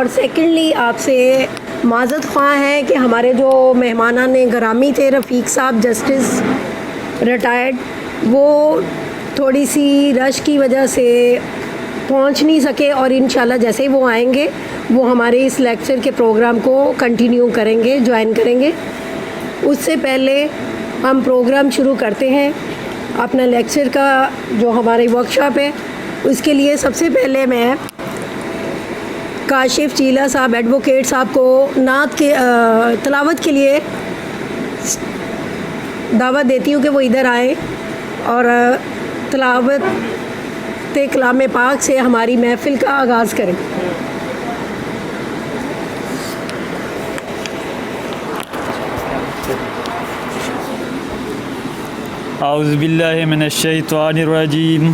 और सेकेंडली आपसे माज़रत ख्वाह है कि हमारे जो मेहमानान ने गिरामी थे रफ़ीक साहब जस्टिस रिटायर्ड, वो थोड़ी सी रश की वजह से पहुंच नहीं सके और इंशाल्लाह जैसे ही वो आएंगे वो हमारे इस लेक्चर के प्रोग्राम को कंटिन्यू करेंगे, ज्वाइन करेंगे। उससे पहले हम प्रोग्राम शुरू करते हैं अपना लेक्चर का जो हमारी वर्कशॉप है। उसके लिए सबसे पहले मैं काशिफ चीला साहब एडवोकेट साहब को नात के तलावत के लिए दावत देती हूँ कि वो इधर आए और तलावत कलाम पाक से हमारी महफ़िल का आगाज़ करें। औज़ु बिल्लाहि मिनश शैतानिर रजीम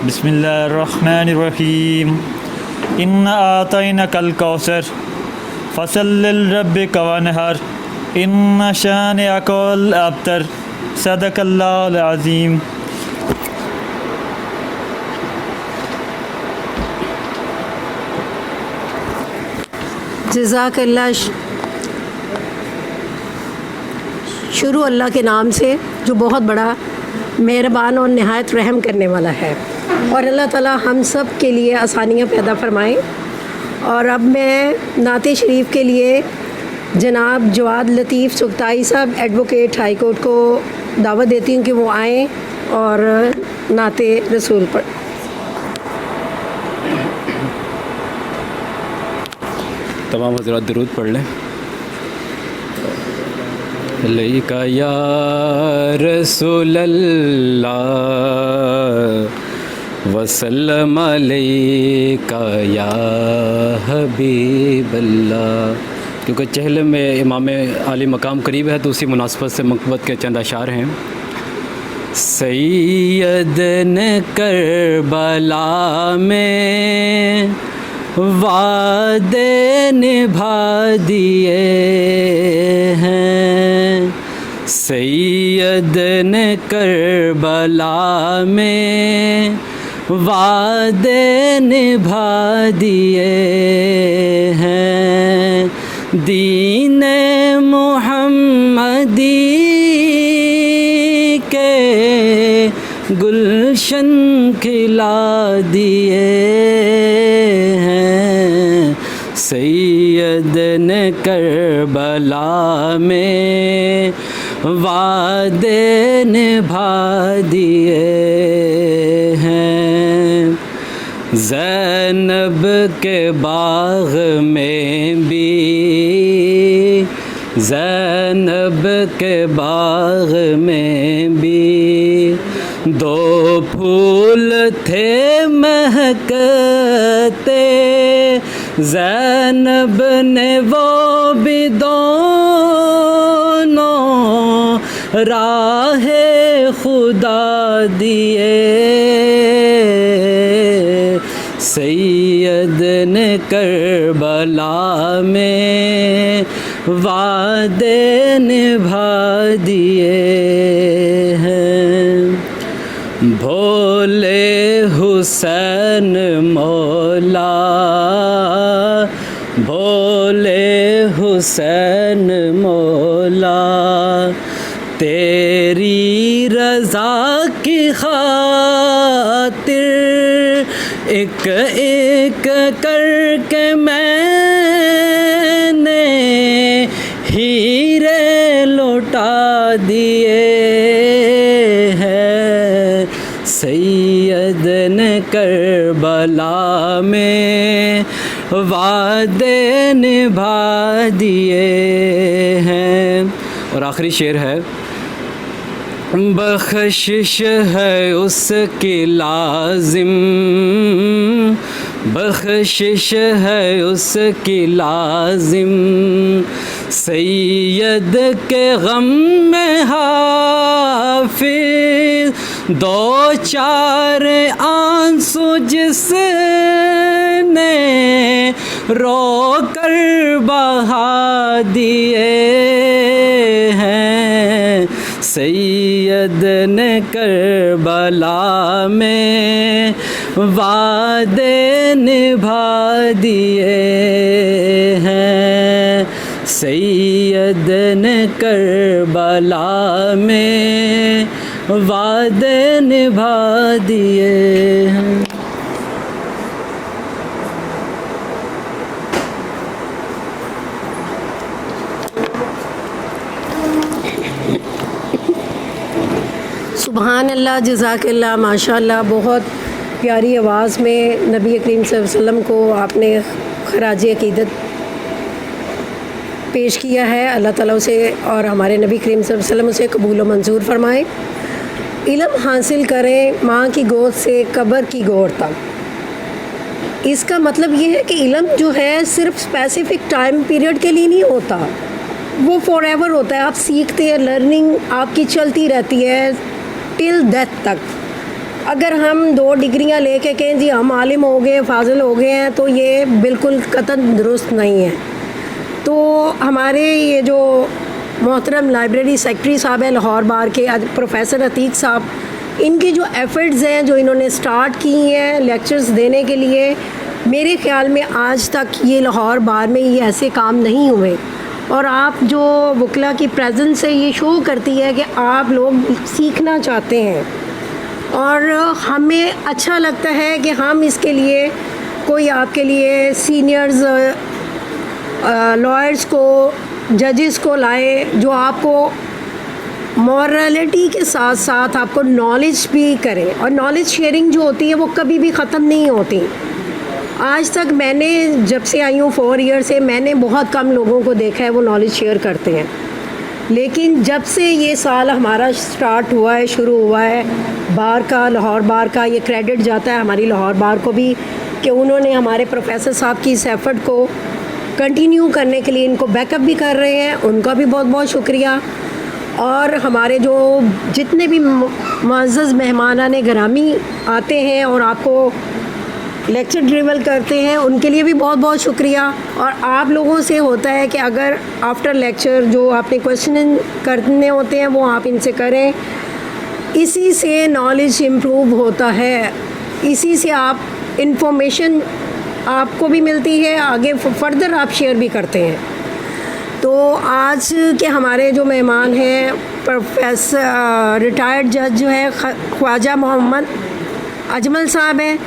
बिस्मिल्लाहिर्रहमानिर रहीम इन्ना आतैनाकल कौसर फसल्लि लिरब्बिका वनहर इन्ना शानिअकल अब्तर सदक़ल्लाहुल अज़ीम। जज़ाकल्लाह। शुरू अल्लाह के नाम से जो बहुत बड़ा मेहरबान और नहायत रहम करने वाला है, और अल्लाह ताला हम सब के लिए आसानियाँ पैदा फरमाएँ। और अब मैं नाते शरीफ के लिए जनाब जवाद लतीफ़ सुख्ताई साहब एडवोकेट हाई कोर्ट को दावत देती हूँ कि वो आएँ और नाते रसूल पर। तमाम हज़रात दरूद पढ़ लें। लैका या रसूल अल्लाह वसल्लम अलैका या हबीब अल्लाह। क्योंकि चहल में इमाम आली मकाम करीब है तो उसी मुनासबत से मकबत के चंद अशार हैं। सैयदन करबला में वादे निभा दिए हैं, सैयद ने करबला में वादे निभा दिए हैं, दीन मुहम्मदी के गुलशन खिला दिए हैं, सैयद ने करबला में वादे निभा दिए हैं। ज़ैनब के बाग में भी, ज़ैनब के बाग में भी दो फूल थे महकते, ज़ैनब ने वो भी दोनों राहे खुदा दिए, सैयद ने करबला में वादे निभा दिए हैं। भोले हुसैन मौला, भोले हुसैन मौला, तेरी रज़ा की खातिर एक एक करके मैंने हीरे लौटा दिए हैं, सैयद ने करबला में वादे निभा दिए हैं। और आखिरी शेर है, बख्शिश है उसकी लाजिम, बख्शिश है उसकी लाजिम, सैयद के गम में हाफिज दो चार आंसू जिसने रो कर बहा दिए हैं, सैयद ने करबला में वादे निभा दिए हैं, सैयद ने करबला में वादे निभा दिए हैं। सुबहान अल्लाह, जज़ाकल्लाह, माशाअल्लाह। बहुत प्यारी आवाज़ में नबी करीम सल्लल्लाहु अलैहि वसल्लम को आपने खराज अक़ीदत पेश किया है। अल्लाह ताला उसे और हमारे नबी करीम सल्लल्लाहु अलैहि वसल्लम उसे कबूल व मंजूर फरमाए। इल्म हासिल करें माँ की गोद से कब्र की गोर तक। इसका मतलब ये है कि इल्म जो है सिर्फ स्पेसिफ़िक टाइम पीरियड के लिए नहीं होता, वो फॉरएवर होता है। आप सीखते हैं, लर्निंग आपकी चलती रहती है टिल डेथ तक। अगर हम 2 डिग्रियां लेके कहें जी हम आलिम हो गए, फाजिल हो गए हैं, तो ये बिल्कुल कतई दुरुस्त नहीं है। तो हमारे ये जो मोहतरम लाइब्रेरी सेक्रेटरी साहब हैं लाहौर बार के, प्रोफेसर अतीक साहब, इनकी जो एफ़र्ट्स हैं जो इन्होंने स्टार्ट की हैं लेक्चर्स देने के लिए, मेरे ख़्याल में आज तक ये लाहौर बार में ये ऐसे काम नहीं हुए। और आप जो वकला की प्रेजेंस है ये शो करती है कि आप लोग सीखना चाहते हैं, और हमें अच्छा लगता है कि हम इसके लिए कोई आपके लिए सीनियर्स लॉयर्स को, जजेस को लाए जो आपको मॉरलिटी के साथ साथ आपको नॉलेज भी करें। और नॉलेज शेयरिंग जो होती है वो कभी भी ख़त्म नहीं होती। आज तक मैंने जब से आई हूँ 4 ईयर से, मैंने बहुत कम लोगों को देखा है वो नॉलेज शेयर करते हैं। लेकिन जब से ये साल हमारा स्टार्ट हुआ है, शुरू हुआ है बार का, लाहौर बार का, ये क्रेडिट जाता है हमारी लाहौर बार को भी कि उन्होंने हमारे प्रोफेसर साहब की इस एफ़र्ट को कंटिन्यू करने के लिए इनको बैकअप भी कर रहे हैं, उनका भी बहुत बहुत शुक्रिया। और हमारे जो जितने भी मुअज़्ज़ज़ मेहमानान गिरामी आते हैं और आपको लेक्चर डिलीवर करते हैं, उनके लिए भी बहुत बहुत शुक्रिया। और आप लोगों से होता है कि अगर आफ्टर लेक्चर जो आपने क्वेश्चन करने होते हैं वो आप इनसे करें, इसी से नॉलेज इम्प्रूव होता है, इसी से आप इंफॉर्मेशन आपको भी मिलती है, आगे फर्दर आप शेयर भी करते हैं। तो आज के हमारे जो मेहमान हैं प्रोफेसर रिटायर्ड जज जो है ख्वाजा मोहम्मद अजमल साहब हैं,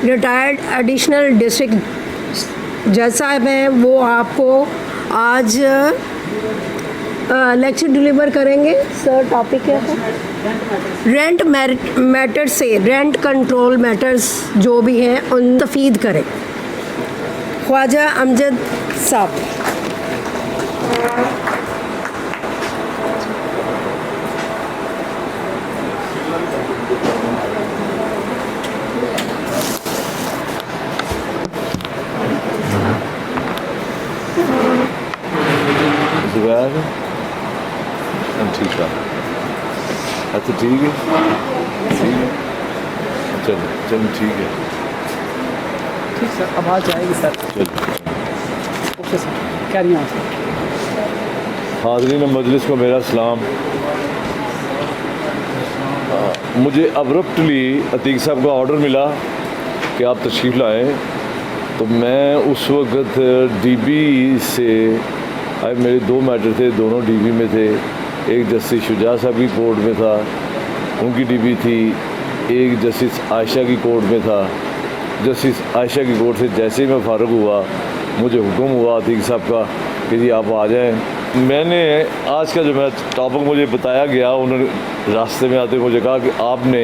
रिटायर्ड एडिशनल डिस्ट्रिक्ट जज साहब हैं, वो आपको आज लेक्चर डिलीवर करेंगे। सर टॉपिक क्या है? रेंट मैटर से, रेंट कंट्रोल मैटर्स जो भी हैं उन तफीद करें। ख्वाजा अमजद साहब। जुबैर हम ठीक है। अच्छा ठीक है, ठीक है, चलो चलो ठीक है, ठीक सर, अब आ जाएगी सर। चलो। ओके सर, क्या नहीं आता। हाज़रीन मजलिस को मेरा सलाम। मुझे अब्रप्टली अतीक साहब का ऑर्डर मिला कि आप तशरीफ़ लाएँ, तो मैं उस वक्त डीबी से आए, मेरे 2 मैटर थे, दोनों डीबी में थे। एक जस्टिस शुजा साहब की कोर्ट में था, उनकी डीबी थी। एक जस्टिस आयशा की कोर्ट में था। जस्टिस आयशा की कोर्ट से जैसे ही मैं फ़ारुग हुआ, मुझे हुक्म हुआ अतीक साहब का कि जी आप आ जाएं। मैंने आज का जो मैं टॉपिक मुझे बताया गया, उन्होंने रास्ते में आते मुझे कहा कि आपने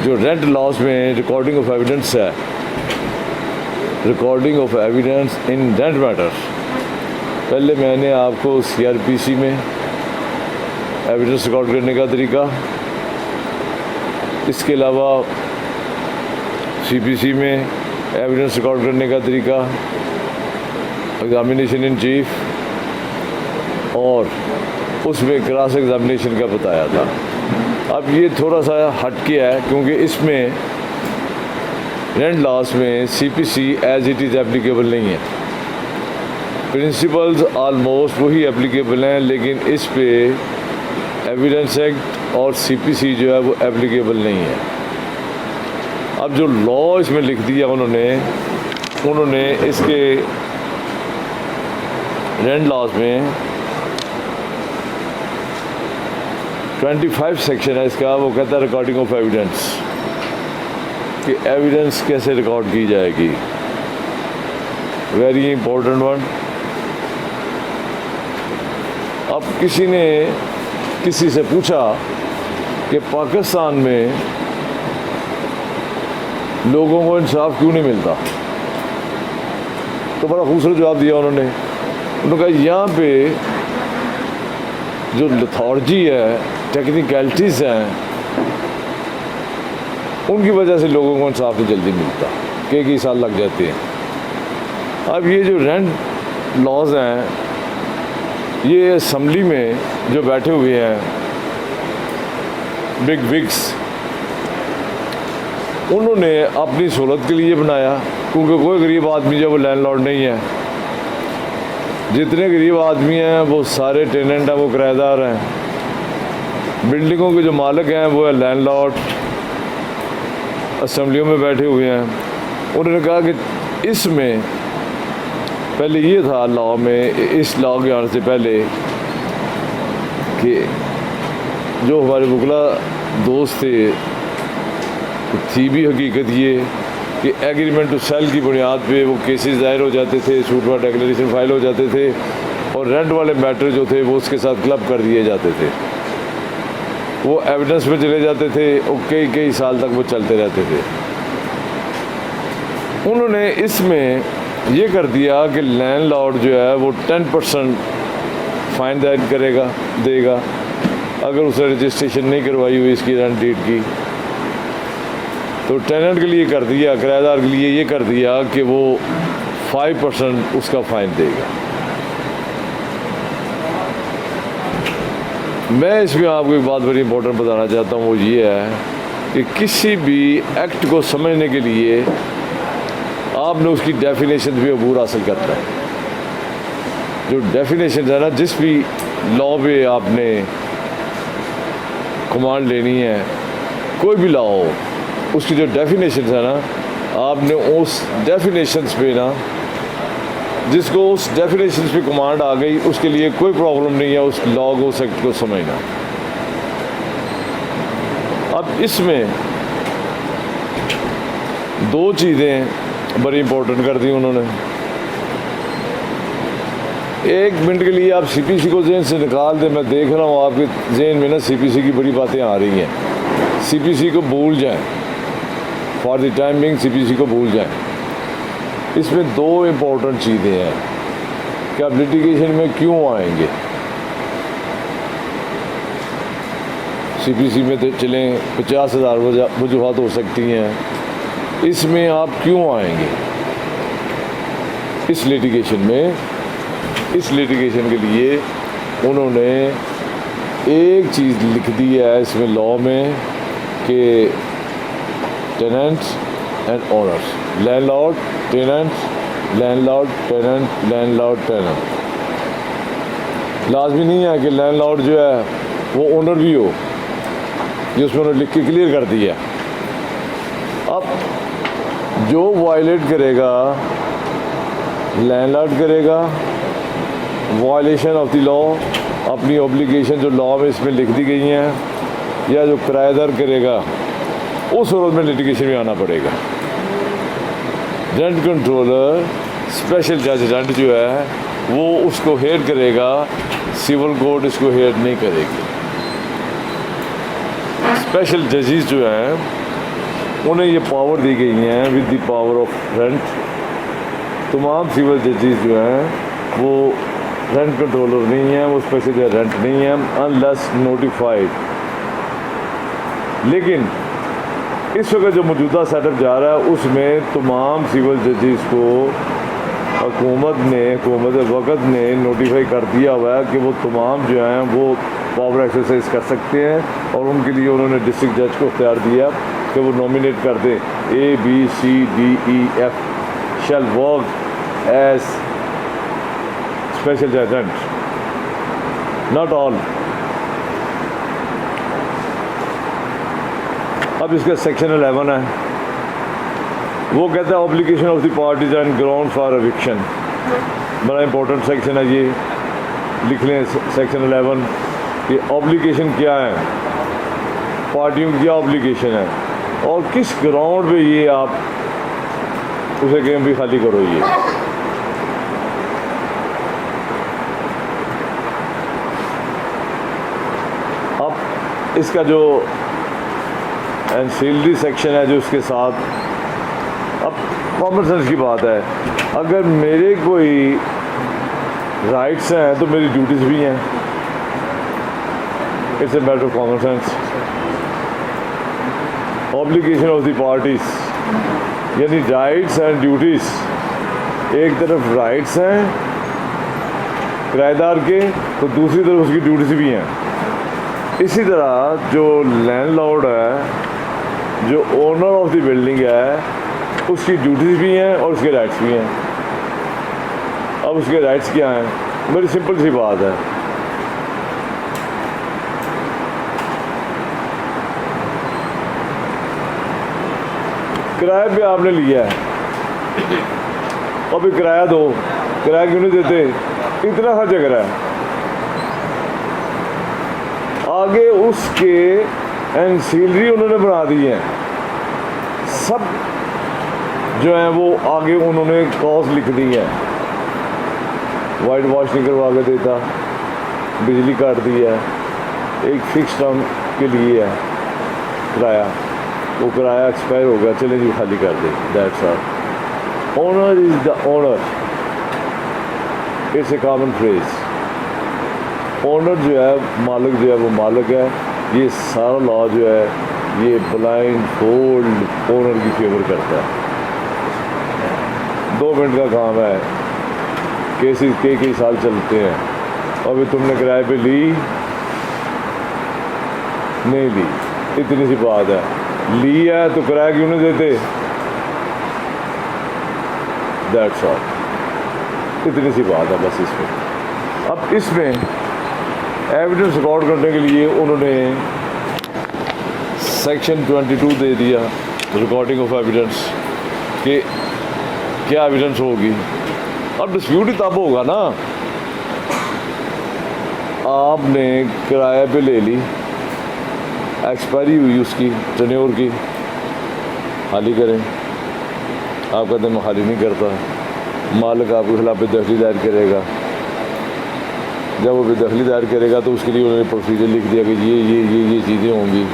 जो रेंट लॉस में रिकॉर्डिंग ऑफ एविडेंस है, recording of evidence in rent matters, पहले मैंने आपको CRPC में एविडेंस रिकॉर्ड करने का तरीका, इसके अलावा CPC में एविडेंस रिकॉर्ड करने का तरीका, एग्जामिनेशन इन चीफ, और उसमें क्रॉस एग्जामिनेशन का बताया था। अब ये थोड़ा सा हट के है क्योंकि इसमें रेंट लॉस में CPC as it is applicable नहीं है। प्रिंसिपल्स आलमोस्ट वही एप्लीकेबल हैं, लेकिन इस पे एविडेंस एक्ट और CPC जो है वो एप्लीकेबल नहीं है। अब जो लॉ इसमें लिख दिया उन्होंने इसके रेंट लॉज में 25 सेक्शन है इसका, वो कहता है रिकॉर्डिंग ऑफ एविडेंस, कि एविडेंस कैसे रिकॉर्ड की जाएगी। Very important one. अब किसी ने किसी से पूछा कि पाकिस्तान में लोगों को इंसाफ क्यों नहीं मिलता, तो बड़ा खूबसूरत जवाब दिया उन्होंने कहा यहाँ पे जो लथॉर्जी है, टेक्निकलिटीज़ हैं, उनकी वजह से लोगों को इंसाफ नहीं जल्दी मिलता, कई साल लग जाते हैं। अब ये जो रेंट लॉज हैं, ये असम्बली में जो बैठे हुए हैं बिग विग्स, उन्होंने अपनी सहूलत के लिए बनाया, क्योंकि कोई गरीब आदमी जो वो लैंडलॉर्ड नहीं है। जितने गरीब आदमी हैं वो सारे टेनेंट हैं, वो किराएदार हैं। बिल्डिंगों के जो मालिक हैं वो है लैंडलॉर्ड, असम्बलियों में बैठे हुए हैं। उन्होंने कहा कि इसमें पहले ये था लॉ में, इस लॉ के आने से पहले, कि जो हमारे वकला दोस्त थे, थी भी हकीकत ये कि एग्रीमेंट टू सेल की बुनियाद पे वो केसेस दायर हो जाते थे, सूट व डिक्लेरेशन फाइल हो जाते थे, और रेंट वाले मैटर जो थे वो उसके साथ क्लब कर दिए जाते थे। वो एविडेंस में चले जाते थे और कई साल तक वो चलते रहते थे। उन्होंने इसमें ये कर दिया कि लैंडलॉर्ड जो है वो 10% फाइन दायर देगा अगर उसने रजिस्ट्रेशन नहीं करवाई हुई इसकी रेंट डीड की। तो टेनेंट के लिए कर दिया, किराएदार के लिए ये कर दिया कि वो 5% उसका फ़ाइन देगा। मैं इसमें आपको एक बात बड़ी इंपॉर्टेंट बताना चाहता हूँ, वो ये है कि किसी भी एक्ट को समझने के लिए आपने उसकी डेफिनेशन भी अबूर हासिल करना है। जो डेफिनेशन है ना, जिस भी लॉ पे आपने कमांड लेनी है, कोई भी लॉ हो, उसकी जो डेफिनेशन है ना, आपने उस डेफिनेशंस पे ना, जिसको उस डेफिनेशंस पे कमांड आ गई, उसके लिए कोई प्रॉब्लम नहीं है उस लॉ को, उस एक्ट को समझना। अब इसमें दो चीज़ें बड़ी इंपॉर्टेंट कर दी उन्होंने। एक मिनट के लिए आप सीपीसी को जेन से निकाल दें, मैं देख रहा हूँ आपके जेन में ना सीपीसी की बड़ी बातें आ रही हैं। सीपीसी को भूल जाएं, for the time being CPC को भूल जाएं। इसमें दो इम्पोर्टेंट चीज़ें हैं कि आप लिटिगेशन में क्यों आएंगे। सीपीसी में तो चलें 50,000 वजूहात हो सकती हैं, इसमें आप क्यों आएंगे इस लिटिगेशन में। इस लिटिगेशन के लिए उन्होंने एक चीज़ लिख दी है इसमें लॉ में कि tenants and owners, landlord tenants, landlord tenant, landlord tenant. लाजमी नहीं है कि लैंडलॉर्ड जो है वो ओनर भी हो, ये उसमें उन्होंने लिख के क्लियर कर दिया। अब जो वायलेट करेगा लैंडलॉर्ड करेगा, वायलेशन ऑफ द लॉ, अपनी ऑब्लिगेशन जो लॉ में इसमें लिख दी गई हैं, या जो किराएदार करेगा उस सूरत में लिटिगेशन में आना पड़ेगा। रेंट कंट्रोलर, स्पेशल जज रेंट जो है वो उसको हेड करेगा, सिविल कोर्ट इसको हेड नहीं करेगी। स्पेशल जजेस जो हैं उन्हें ये पावर दी गई हैं with the power of rent. तमाम सिविल जजेस जो हैं वो रेंट कंट्रोलर नहीं है, वो स्पेशल रेंट नहीं है अनलेस नोटिफाइड। लेकिन इस वक्त जो मौजूदा सेटअप जा रहा है उसमें तमाम सिविल जजेस को हुकूमत वक़्त ने नोटिफाई कर दिया हुआ है कि वो तमाम जो हैं वो पावर एक्सरसाइज कर सकते हैं, और उनके लिए उन्होंने डिस्ट्रिक्ट जज को इख्तियार दिया कि वो नॉमिनेट कर दें ABCDEF shall work as special judgement, not all. अब इसका सेक्शन 11 है वो कहता है obligation of the parties and ground for eviction. बड़ा इंपॉर्टेंट सेक्शन है ये, लिख लें सेक्शन 11 कि ऑब्लिगेशन क्या है, पार्टियों की क्या ऑब्लिगेशन है और किस ग्राउंड पे ये आप उसे कहें भी खाली करो। ये अब इसका जो एंसिलरी सेक्शन है जो उसके साथ, अब कॉमन सेंस की बात है, अगर मेरे कोई राइट्स हैं तो मेरी ड्यूटीज़ भी हैं। It's a matter of common sense. Obligation of the parties यानी राइट्स एंड ड्यूटीज़, एक तरफ राइट्स हैं किराएदार के तो दूसरी तरफ उसकी ड्यूटीज़ भी हैं। इसी तरह जो लैंडलॉर्ड है, जो ओनर ऑफ द बिल्डिंग है, उसकी ड्यूटीज़ भी हैं और उसके राइट्स भी हैं। अब उसके राइट्स क्या हैं? बड़ी सिंपल सी बात है, किराए पे आपने लिया है, अभी किराया दो, किराया क्यों नहीं देते? इतना खर्च करा है। आगे उसके एंसिलरी उन्होंने बना दी है, सब जो है वो आगे उन्होंने कॉस्ट लिख दी है। वाइट वॉश नहीं करवा के देता, बिजली काट दी है, एक फिक्स टर्म के लिए है किराया, वो किराया एक्सपायर हो गया, चले जी खाली कर दे। That's all. Owner is the owner, it's a common phrase. Owner जो है, मालिक जो है वो मालिक है। ये सारा लॉ जो है ये ब्लाइंड फोल्ड ओनर की फेवर करता है। 2 मिनट का काम है, केसेस कई साल चलते हैं। अभी तुमने किराए पे ली नहीं ली, इतनी सी बात है। ली है तो किराया क्यों नहीं देते? दैट्स ऑल, इतनी सी बात है बस इसमें। अब इसमें एविडेंस रिकॉर्ड करने के लिए उन्होंने सेक्शन 22 दे दिया, रिकॉर्डिंग ऑफ एविडेंस, कि क्या एविडेंस होगी। अब डिस्प्यूट तब होगा ना, आपने किराए पे ले ली, एक्सपायरी हुई उसकी टेन्योर की, खाली करें। आप कहते हैं मैं खाली नहीं करता, मालिक आपके खिलाफ बेदखली दायर करेगा। जब वो बेदखली दायर करेगा तो उसके लिए उन्होंने प्रोसीजर लिख दिया कि ये चीज़ें होंगी।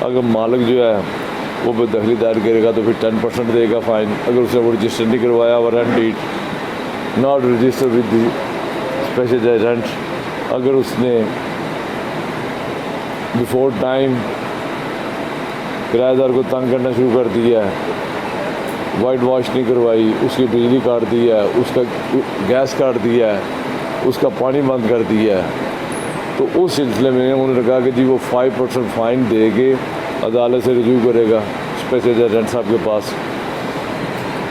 अगर मालिक जो है वो बेदखली दायर करेगा तो फिर 10% देगा फ़ाइन। अगर उसने वो रजिस्टर नहीं करवाया, warrant did not register with the special agent, अगर उसने बिफोर टाइम किराएदार को तंग करना शुरू कर दिया है, वाइट वॉश नहीं करवाई, उसकी बिजली काट दी है, उसका गैस काट दिया है, उसका पानी बंद कर दिया है, तो उस सिलसिले में उन्होंने कहा कि जी वो 5% फ़ाइन दे के अदालत से रजू करेगा स्पेशल एजेंट साहब के पास।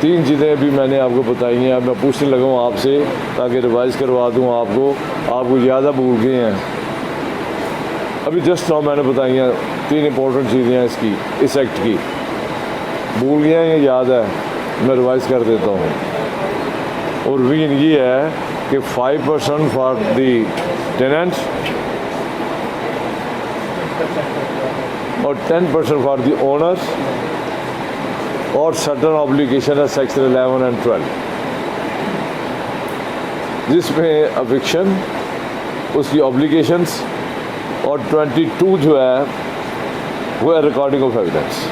3 चीज़ें अभी मैंने आपको बताई हैं। अब मैं पूछने लगा हूँ आपसे ताकि रिवाइज़ करवा दूँ आपको याद है, भूल गए हैं। अभी जस्ट नाउ मैंने बताई हैं 3 इंपॉर्टेंट चीज़ें हैं इसकी, इस एक्ट की। भूल गए हैं या याद है? मैं रिवाइज़ कर देता हूँ। और रीज़न ये है कि 5% फॉर दी टेनेंट और 10% फॉर दी ओनर्स, और सर्टन ऑब्लिगेशन है सेक्शन 11 एंड 12, जिसमें एविक्शन, उसकी ऑब्लिगेशंस, और 22 जो है वो है रिकॉर्डिंग ऑफ एविडेंस।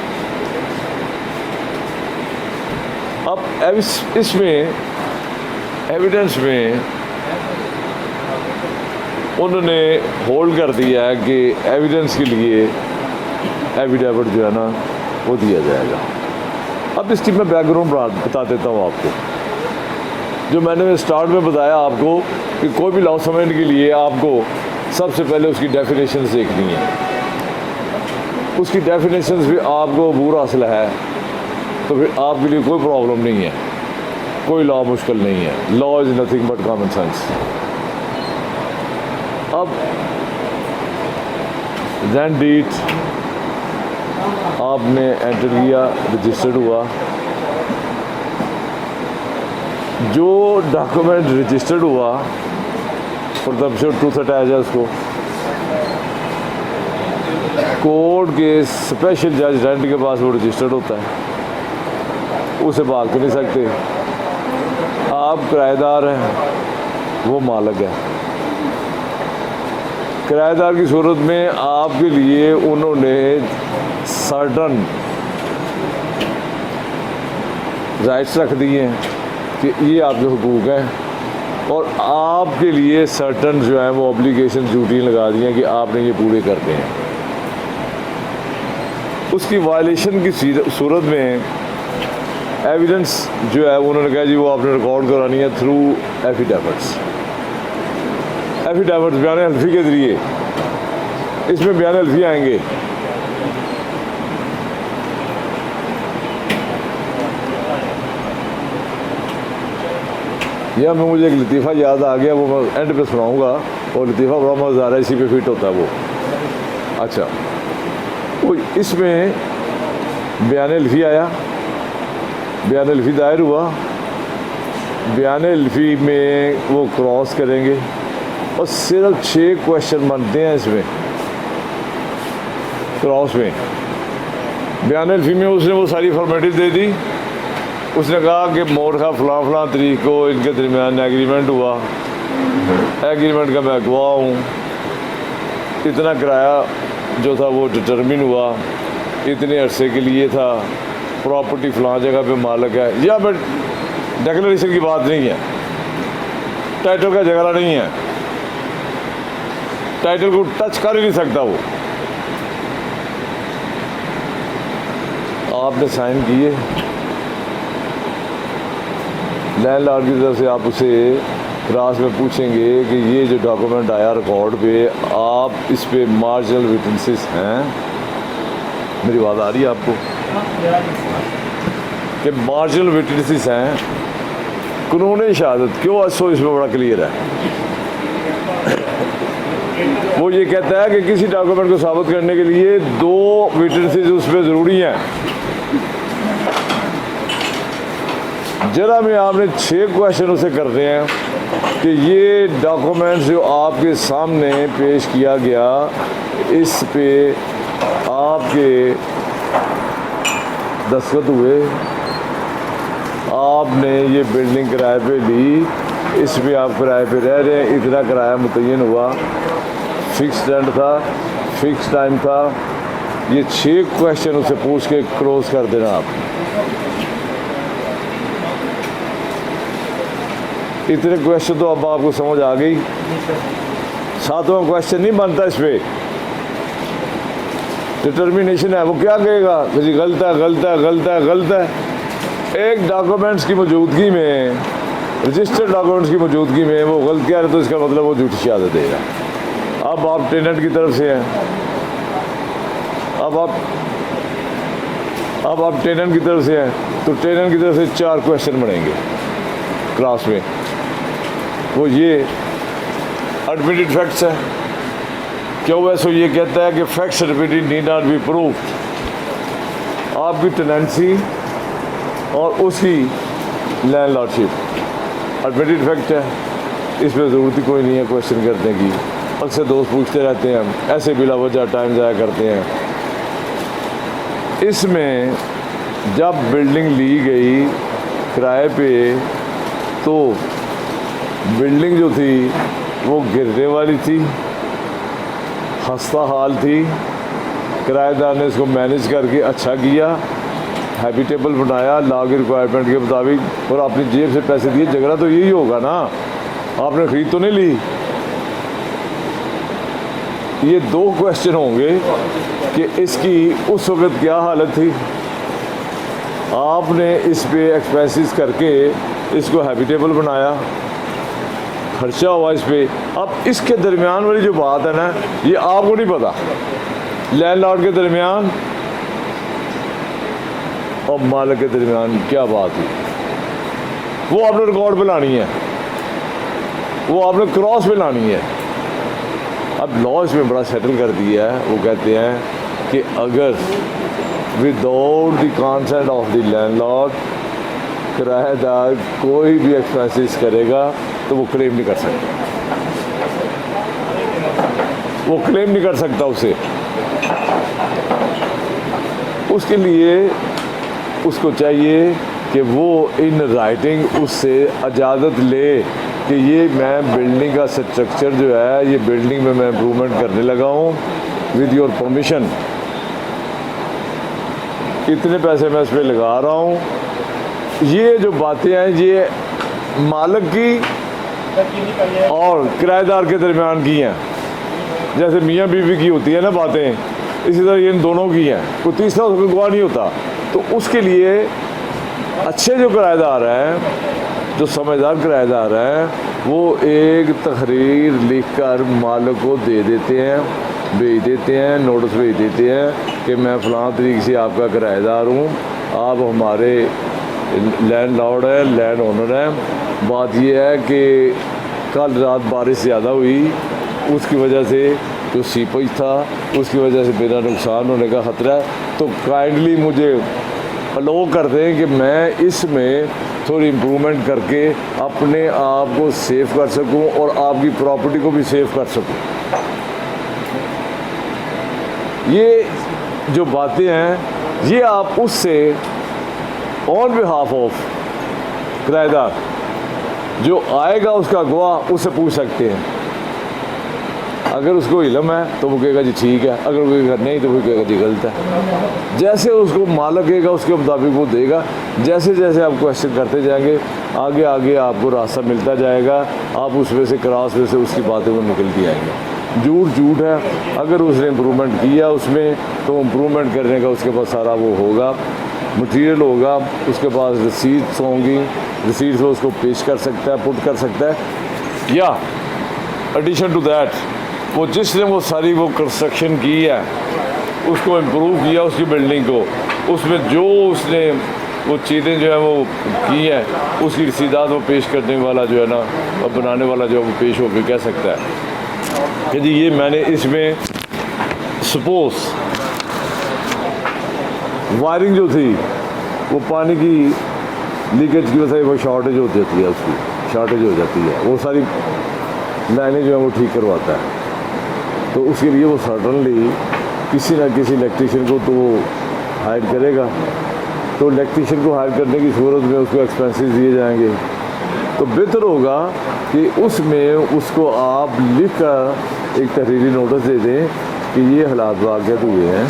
अब इसमें एविडेंस में उन्होंने होल्ड कर दिया है कि एविडेंस के लिए एविडेविट जो है ना वो दिया जाएगा। अब इसकी मैं बैकग्राउंड बता देता हूँ आपको। जो मैंने स्टार्ट में बताया आपको कि कोई भी लॉ समझने के लिए आपको सबसे पहले उसकी डेफिनेशंस देखनी है। उसकी डेफिनेशंस भी आपको पूरा हासिल है तो फिर आपके लिए कोई प्रॉब्लम नहीं है, कोई लॉ मुश्किल नहीं है। Law is nothing but common sense. अब रेंट डीड आपने एंटर किया, रजिस्टर्ड हुआ, जो डॉक्यूमेंट रजिस्टर्ड हुआ फॉर द ट्रूथ अटैच है उसको कोर्ट के स्पेशल जज रेंट के पास वो रजिस्टर्ड होता है, उसे भाग तो नहीं सकते। आप किराएदार हैं, वो मालिक है। किराएदार की सूरत में आपके लिए उन्होंने सर्टन राइट्स रख दिए हैं कि ये आपके हुकूक हैं, और आपके लिए सर्टन जो है वो ऑब्लिगेशन ड्यूटी लगा दी हैं कि आपने ये पूरे करते हैं। उसकी वायलेशन की सूरत में एविडेंस जो है उन्होंने कहा जी वो आपने रिकॉर्ड करानी है थ्रू एफिडेविट्स बयान हल्फी के ज़रिए। इसमें बयान हल्फी आएंगे। यह में मुझे एक लतीफ़ा याद आ गया, वो मैं एंड पे सुनाऊंगा, और लतीफ़ा बड़ा मज़ेदार है, इसी पे फिट होता है वो। अच्छा, वो इसमें बयान हल्फी आया, बयान हल्फी दायर हुआ, बयान हल्फी में वो क्रॉस करेंगे और सिर्फ 6 क्वेश्चन बनते हैं इसमें क्रॉस में। बयान हल्फी में उसने वो सारी फॉर्मेलिटी दे दी। उसने कहा कि मोड का फ़लाँ फ़लाँ तरीक़ को इनके दरमियान एग्रीमेंट हुआ, एग्रीमेंट का मैं गवाह हूँ, इतना किराया जो था वो डिटरमिन हुआ, इतने अरसे के लिए था, प्रॉपर्टी फ़लाँ जगह पे मालिक है। या फिर डिक्लेरेशन की बात नहीं है, टाइटल का झगड़ा नहीं है, टाइटल को टच कर ही नहीं सकता वो। आपने साइन किए, लैंडलॉर्ड की तरफ से आप उसे क्लास में पूछेंगे कि ये जो डॉक्यूमेंट आया रिकॉर्ड पे, आप इस पे मार्जिनल विटनेसेस हैं। मेरी बात आ रही है आपको कि मार्जिनल विटनेसेस हैं, कानून शहादत क्यों असो इसमें बड़ा क्लियर है। वो ये कहता है कि किसी डॉक्यूमेंट को साबित करने के लिए 2 विटनेसेस उसमें ज़रूरी हैं। जरा में आपने 6 क्वेश्चन उसे करते हैं कि ये डॉक्यूमेंट्स जो आपके सामने पेश किया गया, इस पे आपके दस्तखत हुए, आपने ये बिल्डिंग किराए पे ली, इस पे आप किराए पे रह रहे हैं, इतना किराया मुतय्यन हुआ, फिक्स रेंट था, फिक्स टाइम था। ये 6 क्वेश्चन उसे पूछ के क्लोज कर देना आप। इतने क्वेश्चन तो अब आपको समझ आ गई। 7वां क्वेश्चन नहीं बनता इस पर, डिटर्मिनेशन है। वो क्या कहेगा कि जी गलत है, गलत है, गलत है, गलत है। एक डॉक्यूमेंट्स की मौजूदगी में, रजिस्टर्ड डॉक्यूमेंट्स की मौजूदगी में वो गलत कह रहे तो इसका मतलब वो झूठी शहादत देगा। अब आप टेनेंट की तरफ से हैं, अब आप टेनेंट की तरफ से हैं, तो टेनेंट की तरफ से 4 क्वेश्चन बनेंगे क्लास में। वो ये एडमिटेड फैक्ट्स है, क्यों वैसे ये कहता है कि facts admitted need not be proved. आपकी टेनेंसी और उसकी लैंडलॉर्डशिप एडमिटेड फैक्ट है, इसमें ज़रूरत ही कोई नहीं है क्वेश्चन करने की। अक्सर दोस्त पूछते रहते हैं, हम ऐसे बिला वजह टाइम ज़ाया करते हैं। इसमें जब बिल्डिंग ली गई किराए पे, तो बिल्डिंग जो थी वो गिरने वाली थी, खस्ता हाल थी। किराएदार ने इसको मैनेज करके अच्छा किया, हैबिटेबल बनाया लॉ की रिक्वायरमेंट के मुताबिक, और अपनी जेब से पैसे दिए। झगड़ा तो यही होगा ना, आपने खरीद तो नहीं ली। ये 2 क्वेश्चन होंगे कि इसकी उस वक्त क्या हालत थी, आपने इस पे एक्सपेंसेस करके इसको हैबिटेबल बनाया, खर्चा हुआ इस पे। अब इसके दरमियान वाली जो बात है ना, ये आपको नहीं पता। लैंडलॉर्ड के दरमियान और मालिक के दरमियान क्या बात हुई, वो आपने रिकॉर्ड पे लानी है, वो आपने क्रॉस पे लानी है। अब लॉ इसमें बड़ा सेटल कर दिया है। वो कहते हैं कि अगर without the consent of the landlord किराएदार कोई भी एक्सपेंसेस करेगा तो वो क्लेम नहीं कर सकता, वो क्लेम नहीं कर सकता उसे। उसके लिए उसको चाहिए कि वो इन राइटिंग उससे इजाज़त ले कि ये मैं बिल्डिंग का स्ट्रक्चर जो है, ये बिल्डिंग में मैं इम्प्रूवमेंट करने लगा हूँ विद योर परमिशन, इतने पैसे मैं इस पर लगा रहा हूँ। ये जो बातें हैं ये मालिक की और किराएदार के दरमियान की हैं, जैसे मियाँ बीवी की होती है ना बातें, इसी तरह इन दोनों की हैं, कोई तीसरा उसको गवाह नहीं होता। तो उसके लिए अच्छे जो किराएदार हैं, जो समझदार किराएदार हैं, वो एक तहरीर लिखकर मालिक को दे देते हैं, भेज देते हैं, नोटिस भेज देते हैं कि मैं फ़लाँ तरीके से आपका किराएदार हूँ, आप हमारे लैंड लॉर्ड है, लैंड ओनर हैं। बात यह है कि कल रात बारिश ज़्यादा हुई, उसकी वजह से जो सीपेज था उसकी वजह से मेरा नुकसान होने का ख़तरा है, तो काइंडली मुझे अलो कर दें कि मैं इसमें थोड़ी इम्प्रूवमेंट करके अपने आप को सेव कर सकूं और आपकी प्रॉपर्टी को भी सेव कर सकूं। ये जो बातें हैं ये आप उससे ऑन बिहाफ ऑफ किराएदार जो आएगा उसका गवाह उससे पूछ सकते हैं। अगर उसको इल्म है तो वो कहेगा जी ठीक है, अगर वो कहेगा नहीं तो वो कहेगा जी गलत है। जैसे उसको मालिक कहेगा उसके मुताबिक वो देगा। जैसे जैसे आप क्वेश्चन करते जाएंगे आगे आगे आपको रास्ता मिलता जाएगा, आप उसमें से क्रॉस में से उसकी बातें वो निकलती आएंगी। झूठ झूठ है, अगर उसने इम्प्रूवमेंट किया उसमें तो इम्प्रूवमेंट करने का उसके पास सारा वो होगा, मटीरियल होगा, उसके पास रसीद्स होंगी, रसीद से उसको पेश कर सकता है, पुट कर सकता है। या एडिशन टू दैट वो जिसने वो सारी वो कंस्ट्रक्शन की है उसको इम्प्रूव किया उसकी बिल्डिंग को, उसमें जो उसने वो चीज़ें जो है वो की हैं उसकी रसीदात वो पेश करने वाला जो है ना और बनाने वाला जो है वो पेश होकर कह सकता है कि जी ये मैंने इसमें सपोज वायरिंग जो थी वो पानी की लीकेज की वजह से वो शॉर्टेज हो जाती है, उसकी शॉर्टेज हो जाती है, वो सारी लाइनें जो है वो ठीक करवाता है। तो उसके लिए वो सर्टनली किसी ना किसी इलेक्ट्रीशियन को तो हायर करेगा, तो इलेक्ट्रीशियन को हायर करने की सूरत में उसको एक्सपेंसेस दिए जाएंगे। तो बेहतर होगा कि उसमें उसको आप लिख कर एक तहरीरी नोटिस दे दें कि ये हालात वाक़ियत हुए हैं,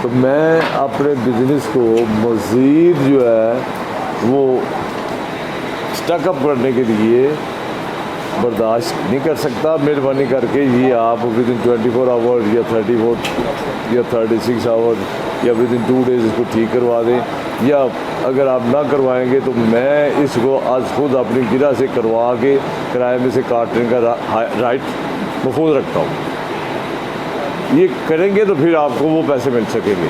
तो मैं अपने बिजनेस को मज़ीद जो है वो स्टकअप करने के लिए बर्दाश्त नहीं कर सकता, मेहरबानी करके ये आप विद इन 24 आवर या 34 या 36 आवर या विद इन 2 डेज़ इसको ठीक करवा दें, या अगर आप ना करवाएंगे तो मैं इसको आज खुद अपनी गिरा से करवा के किराए में से काटने का राइट महफूज रखता हूँ। ये करेंगे तो फिर आपको वो पैसे मिल सकेंगे।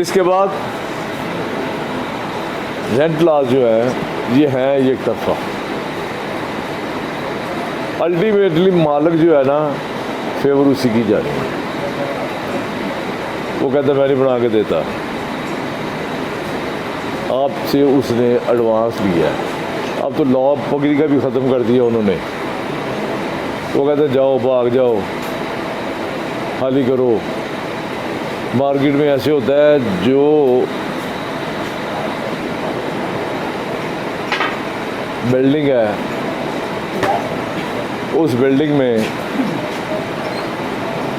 इसके बाद रेंट लॉज जो है ये हैं एक तरफा, अल्टीमेटली मालिक जो है ना फेवर उसी की जानी है, वो कहता मैं नहीं बना के देता, आपसे उसने एडवांस लिया है। अब तो लॉ पगड़ी का भी ख़त्म कर दिया उन्होंने, वो कहते जाओ भाग जाओ खाली करो। मार्केट में ऐसे होता है जो बिल्डिंग है उस बिल्डिंग में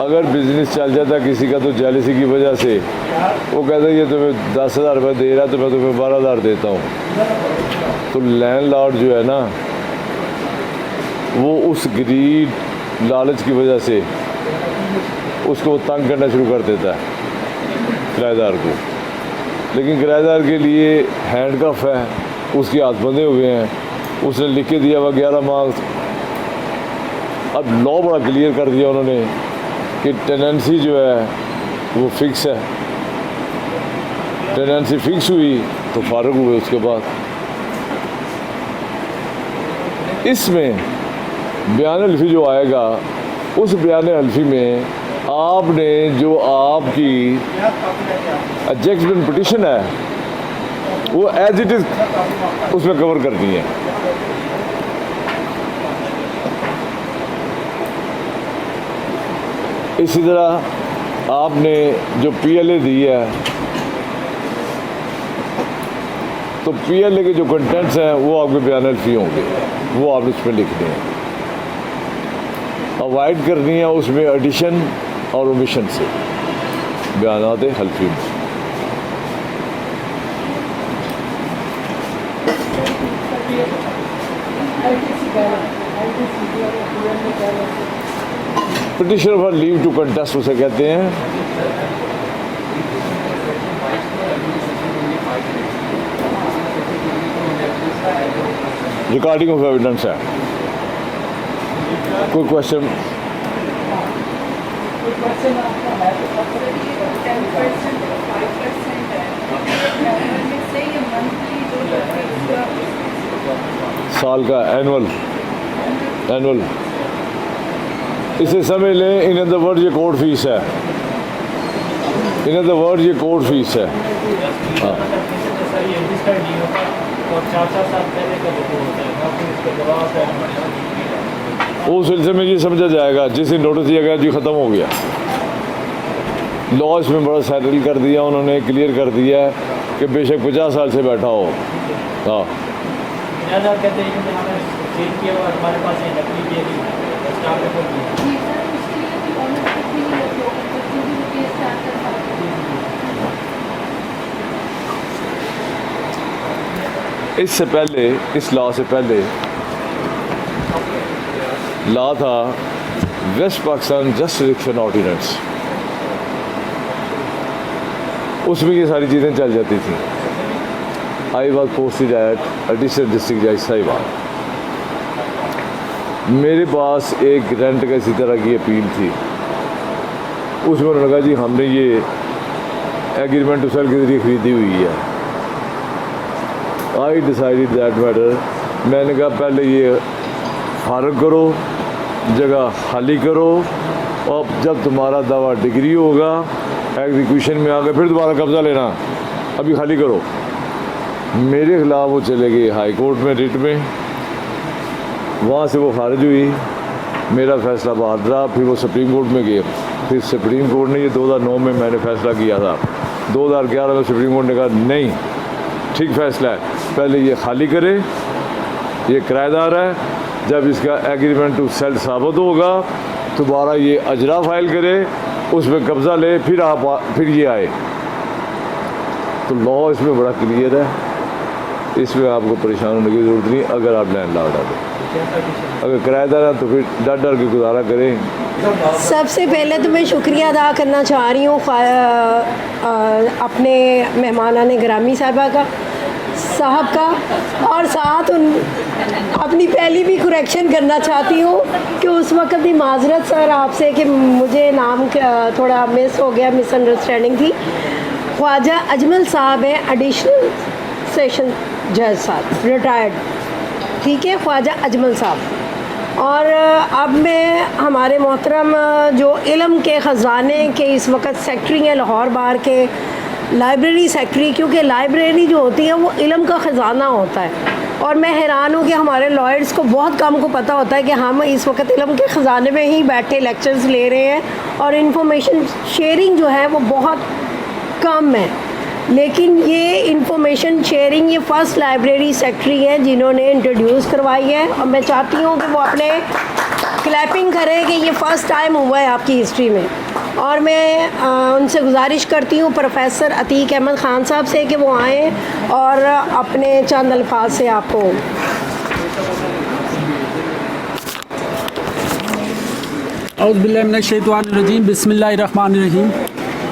अगर बिजनेस चल जाता किसी का तो जेलसी की वजह से वो कहता है ये तुम्हें 10,000 रुपये दे रहा है तो मैं तुम्हें 12,000 देता हूँ। तो लैंडलॉर्ड जो है ना वो उस ग्रीड लालच की वजह से उसको तंग करना शुरू कर देता है किराएदार को। लेकिन किराएदार के लिए हैंड कफ है, उसके हाथ बंधे हुए हैं, उसने लिख के दिया हुआ 11 माह। अब लॉ बड़ा क्लियर कर दिया उन्होंने कि टेनेंसी जो है वो फिक्स है, टेनेंसी फिक्स हुई तो फारग हुए। उसके बाद इसमें बयान हल्फी जो आएगा उस बयान हल्फी में आपने जो आपकी एडजस्टमेंट पिटीशन है वो एज इट इज़ उसमें कवर करनी है। इसी तरह आपने जो PLA दी है, तो PLA के जो कंटेंट्स हैं वो आपके बयान हल्फी होंगे, वो आप उसमें लिखने हैं। अवॉइड करनी है उसमें एडिशन और ओमिशन से बयानात हल्फी में। Petition for leave to contest उसे कहते हैं। रिकॉर्डिंग ऑफ एविडेंस है। कोई क्वेश्चन? साल का एनुअल इसे समझ लें। इन अदर वर्ड ये कोर्ट फीस है। इन अदर वर्ड ये कोर्ट फीस है। हाँ, उस सिलसिले में ये समझा जाएगा जिस दिन नोटिस दिया गया जी ख़त्म हो गया। लॉ इसमें बड़ा सेटल कर दिया उन्होंने, क्लियर कर दिया है कि बेशक 50 साल से बैठा हो। हाँ, इससे पहले, इस लॉ से पहले लॉ था वेस्ट पाकिस्तान जस्टिफिकेशन ऑर्डिनेंस, उसमें ये सारी चीज़ें चल जाती थी। I was posted at additional district जज साहिबान। मेरे पास एक ग्रांट का इसी तरह की अपील थी, उसमें उन्होंने कहा जी हमने ये एग्रीमेंट टू सेल के जरिए ख़रीदी हुई है। I decided that matter. मैंने कहा पहले ये फारग करो, जगह खाली करो, और जब तुम्हारा दावा डिग्री होगा, एग्जीक्यूशन में आ गए, फिर दोबारा कब्ज़ा लेना, अभी खाली करो। मेरे ख़िलाफ़ वो चले गए हाई कोर्ट में रिट में, वहाँ से वो खारिज हुई, मेरा फ़ैसला बाद रहा। फिर वो सुप्रीम कोर्ट में गए, फिर सुप्रीम कोर्ट ने ये 2009 में मैंने फ़ैसला किया था, 2011 में सुप्रीम कोर्ट ने कहा नहीं ठीक फ़ैसला है, पहले ये खाली करे, ये किराएदार है, जब इसका एग्रीमेंट टू सेल साबित होगा दोबारा ये अजरा फाइल करे, उस पर कब्ज़ा ले, फिर ये आए। तो लॉ इसमें बड़ा क्लियर है, इसमें आपको परेशान होने की ज़रूरत नहीं। अगर आप लैंड लॉर्ड हैं, अगर किराएदार हैं तो फिर डर डर के गुजारा करें। सबसे पहले तो मैं शुक्रिया अदा करना चाह रही हूँ अपने मेहमानाने ग्रामी साहब का, और साथ अपनी पहली भी करेक्शन करना चाहती हूँ कि उस वक्त भी माजरत सर आपसे कि मुझे नाम थोड़ा मिस हो गया, मिसअंडरस्टैंडिंग थी। ख्वाजा अजमल साहब हैं एडिशनल सेशन जज साहब, रिटायर्ड, ठीक है, ख्वाजा अजमल साहब। और अब मैं हमारे मोहतरम जो इल्म के ख़जाने के इस वक्त सेक्रेटरी हैं लाहौर बार के, लाइब्रेरी सेक्रेटरी, क्योंकि लाइब्रेरी जो होती है वो इल्म का ख़जाना होता है, और मैं हैरान हूँ कि हमारे लॉयर्स को बहुत कम को पता होता है कि हम इस वक्त इल्म के ख़जाने में ही बैठे लेक्चर्स ले रहे हैं, और इन्फॉर्मेशन शेयरिंग जो है वो बहुत कम है। लेकिन ये इंफॉर्मेशन शेयरिंग ये फ़र्स्ट लाइब्रेरी सेक्रेटरी हैं जिन्होंने इंट्रोड्यूस करवाई है, और मैं चाहती हूँ कि वो अपने क्लैपिंग करें कि ये फ़र्स्ट टाइम हुआ है आपकी हिस्ट्री में। और मैं उनसे गुजारिश करती हूँ प्रोफेसर अतीक अहमद ख़ान साहब से कि वो आएँ और अपने चंद अल्फाज से आपको औज़ु बिल्लाहि मिनश शैतानिर रजीम, बिस्मिल्लाहिर्रहमानिर रहीम।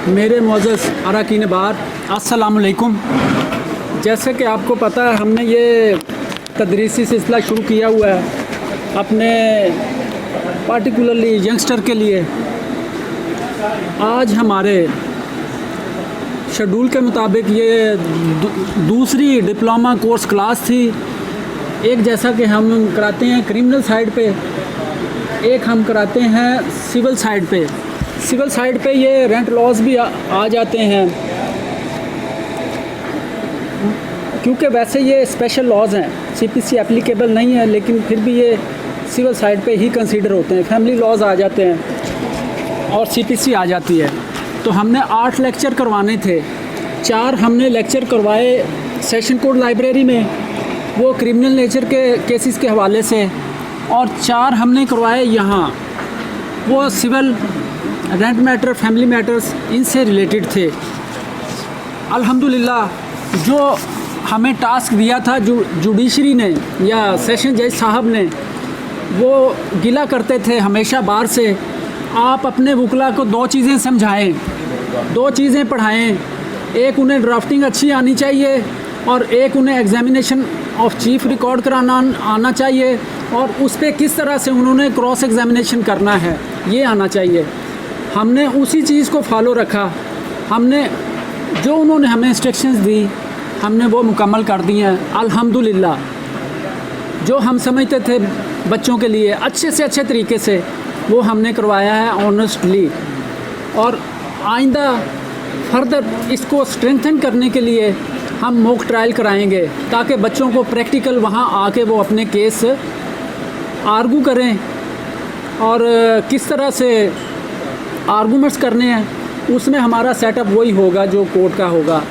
मेरे मोअज़्ज़ज़ अरकान बार, अस्सलामु अलैकुम। जैसे कि आपको पता है हमने ये तदरीसी सिलसिला शुरू किया हुआ है अपने पार्टिकुलरली यंगस्टर के लिए। आज हमारे शेड्यूल के मुताबिक ये दूसरी डिप्लोमा कोर्स क्लास थी। एक जैसा कि हम कराते हैं क्रिमिनल साइड पे, एक हम कराते हैं सिविल साइड पे। सिविल साइड पे ये रेंट लॉज भी आ जाते हैं। क्योंकि वैसे ये स्पेशल लॉज हैं, CPC एप्लीकेबल नहीं है, लेकिन फिर भी ये सिविल साइड पे ही कंसीडर होते हैं। फैमिली लॉज आ जाते हैं और CPC आ जाती है। तो हमने 8 लेक्चर करवाने थे। 4 हमने लेक्चर करवाए सेशन कोर्ट लाइब्रेरी में, वो क्रिमिनल नेचर के केसेस के हवाले से, और 4 हमने करवाए यहाँ, वो civil, rent matter, family matters, इनसे रिलेटेड थे। अल्हम्दुलिल्लाह जो हमें टास्क दिया था जुडिशरी ने या सेशन जज साहब ने, वो गिला करते थे हमेशा बार से, आप अपने वकला को 2 चीज़ें समझाएं, 2 चीज़ें पढ़ाएं। एक उन्हें ड्राफ्टिंग अच्छी आनी चाहिए और एक उन्हें एग्जामिनेशन ऑफ चीफ रिकॉर्ड कराना आना चाहिए, और उस पर किस तरह से उन्होंने क्रॉस एग्जामिनेशन करना है ये आना चाहिए। हमने उसी चीज़ को फॉलो रखा। हमने जो उन्होंने हमें इंस्ट्रक्शंस दी हमने वो मुकम्मल कर दी हैं अल्हम्दुलिल्लाह। जो हम समझते थे बच्चों के लिए अच्छे से अच्छे तरीके से, वो हमने करवाया है ऑनेस्टली। और आइंदा फर्दर इसको स्ट्रेंथन करने के लिए हम मॉक ट्रायल कराएंगे, ताकि बच्चों को प्रैक्टिकल वहाँ आके वो अपने केस आर्गू करें और किस तरह से आर्गूमेंट्स करने हैं, उसमें हमारा सेटअप वही होगा जो कोर्ट का होगा।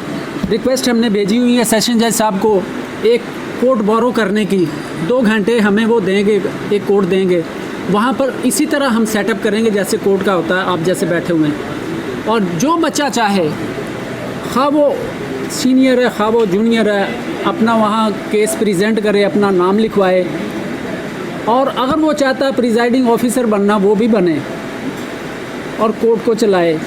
रिक्वेस्ट हमने भेजी हुई है सेशन जज साहब को एक कोर्ट बोरो करने की, 2 घंटे हमें वो देंगे, एक कोर्ट देंगे, वहाँ पर इसी तरह हम सेटअप करेंगे जैसे कोर्ट का होता है, आप जैसे बैठे हुए हैं। और जो बच्चा चाहे, खा वो सीनियर है खा वो जूनियर है, अपना वहाँ केस प्रेजेंट करे, अपना नाम लिखवाए, और अगर वो चाहता है प्रिजाइडिंग ऑफिसर बनना वो भी बने और कोर्ट को चलाए।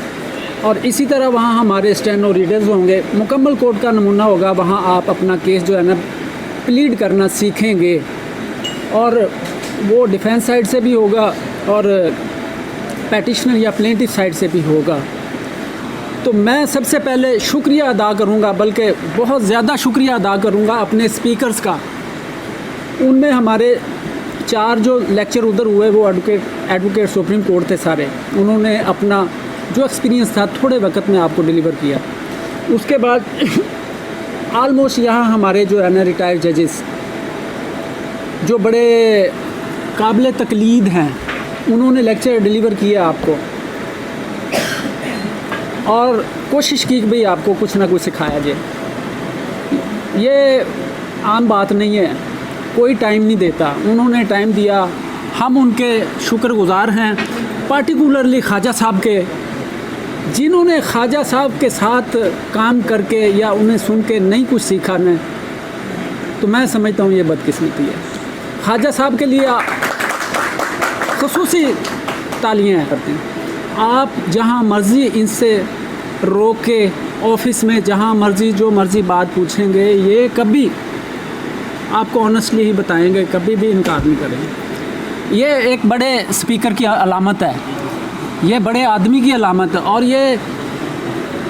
और इसी तरह वहाँ हमारे स्टेनो रीडर्स होंगे, मुकम्मल कोर्ट का नमूना होगा, वहाँ आप अपना केस जो है ना प्लीड करना सीखेंगे, और वो डिफेंस साइड से भी होगा और पैटिशनर या प्लेंटिफ साइड से भी होगा। तो मैं सबसे पहले शुक्रिया अदा करूँगा, बल्कि बहुत ज़्यादा शुक्रिया अदा करूँगा अपने स्पीकर्स का। उनमें हमारे 4 जो लेक्चर उधर हुए वो एडवोकेट सुप्रीम कोर्ट थे सारे, उन्होंने अपना जो एक्सपीरियंस था थोड़े वक्त में आपको डिलीवर किया। उसके बाद आलमोस्ट यहाँ हमारे जो है ना रिटायर्ड जजेस जो बड़े काबिल तकलीद हैं, उन्होंने लेक्चर डिलीवर किया आपको, और कोशिश की कि भाई आपको कुछ ना कुछ सिखाया जाए। ये आम बात नहीं है, कोई टाइम नहीं देता, उन्होंने टाइम दिया, हम उनके शुक्रगुज़ार हैं। पार्टिकुलरली ख्वाजा साहब के, जिन्होंने ख्वाजा साहब के साथ काम करके या उन्हें सुन के नहीं कुछ सीखा ने, तो मैं समझता हूँ ये बदकिस्मती है। ख्वाजा साहब के लिए ख़ुसूसी तालियां करते हैं। आप जहाँ मर्ज़ी इनसे रोक के ऑफिस में जहाँ मर्ज़ी जो मर्ज़ी बात पूछेंगे, ये कभी आपको ऑनेस्टली ही बताएंगे, कभी भी इनकार नहीं करेंगे। ये एक बड़े स्पीकर की अलामत है, ये बड़े आदमी की अलामत है, और ये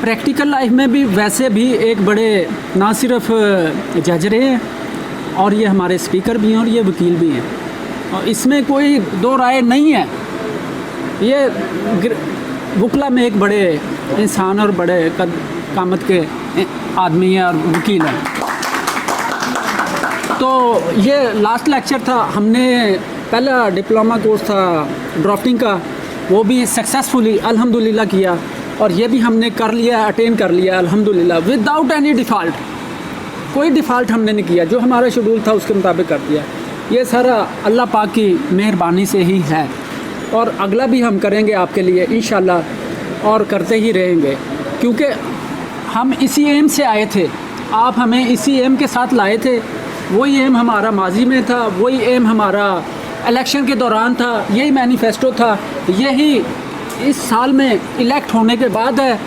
प्रैक्टिकल लाइफ में भी वैसे भी एक बड़े ना सिर्फ जज रहे हैं, और ये हमारे स्पीकर भी हैं और ये वकील भी हैं, और इसमें कोई 2 राय नहीं है। ये वकला में एक बड़े इंसान और बड़े कामत के आदमी हैं और वकील हैं। तो ये लास्ट लेक्चर था, हमने पहला डिप्लोमा कोर्स था ड्राफ्टिंग का, वो भी सक्सेसफुली अल्हम्दुलिल्लाह किया, और ये भी हमने कर लिया, अटेन कर लिया अल्हम्दुलिल्लाह विदाउट एनी डिफ़ॉल्ट। कोई डिफ़ॉल्ट हमने नहीं किया, जो हमारा शेड्यूल था उसके मुताबिक कर दिया। ये सारा अल्लाह पाक की मेहरबानी से ही है, और अगला भी हम करेंगे आपके लिए इंशाल्लाह, और करते ही रहेंगे, क्योंकि हम इसी एम से आए थे, आप हमें इसी एम के साथ लाए थे। वही एम हमारा माजी में था, वही एम हमारा इलेक्शन के दौरान था, यही मैनिफेस्टो था, यही इस साल में इलेक्ट होने के बाद है,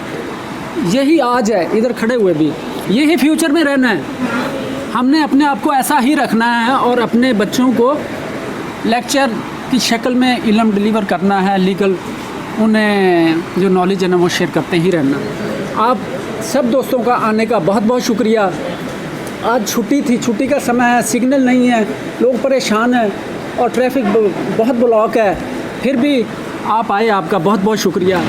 यही आज है इधर खड़े हुए भी, यही फ्यूचर में रहना है। हमने अपने आप को ऐसा ही रखना है और अपने बच्चों को लेक्चर की शक्ल में इल्म डिलीवर करना है, लीगल उन्हें जो नॉलेज है ना वो शेयर करते ही रहना। आप सब दोस्तों का आने का बहुत बहुत शुक्रिया। आज छुट्टी थी, छुट्टी का समय है, सिग्नल नहीं है, लोग परेशान हैं और ट्रैफिक बहुत ब्लॉक है, फिर भी आप आए, आपका बहुत बहुत शुक्रिया।